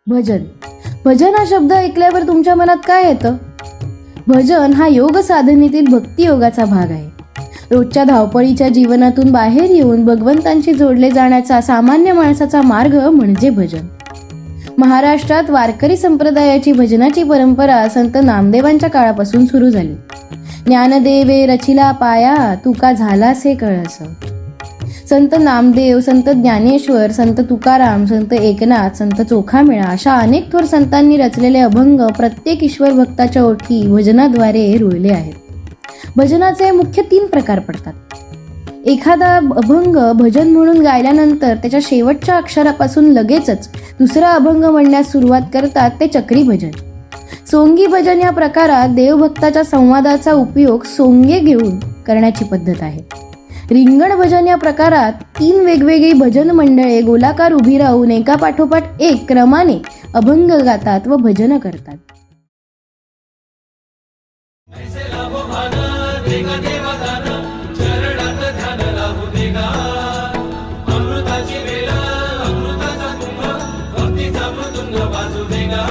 भजन. भजन हा शब्द ऐकल्यावर तुमच्या मनात काय येतं? भजन हा योग साधनेतील भक्ती योगाचा भाग आहे. रोजच्या धावपळीच्या जीवनातून बाहेर येऊन भगवंतांशी जोडले जाण्याचा सामान्य माणसाचा मार्ग म्हणजे भजन. महाराष्ट्रात वारकरी संप्रदायाची भजनाची परंपरा संत नामदेवांच्या काळापासून सुरू झाली. ज्ञानदेवे रचिला पाया, तुका झालासे कळस. संत नामदेव, संत ज्ञानेश्वर, संत तुकाराम, संत एकनाथ, संत चोखामेळा अशा अनेक थोर संतांनी रचलेले अभंग प्रत्येक ईश्वर भक्ताच्या ओठी भजनाद्वारे रुळले आहेत. भजनाचे मुख्य 3 प्रकार पडतात. एखादा अभंग भजन म्हणून गायल्यानंतर त्याच्या शेवटच्या अक्षरापासून लगेचच दुसरा अभंग म्हणण्यास सुरुवात करतात ते चक्री भजन. सोंगी भजन या प्रकारात देवभक्ताच्या संवादाचा उपयोग सोंगे घेऊन करण्याची पद्धत आहे. रिंगण भजन या प्रकारात 3 वेगवेगळी भजन मंडळे गोलाकार उभी राहून एका पाठोपाठ एक क्रमाने अभंग गातात व भजन करतात. अमृताची वेळ, अमृताचा कुंभ, भक्तीचा मृदुंग वाजू देगा.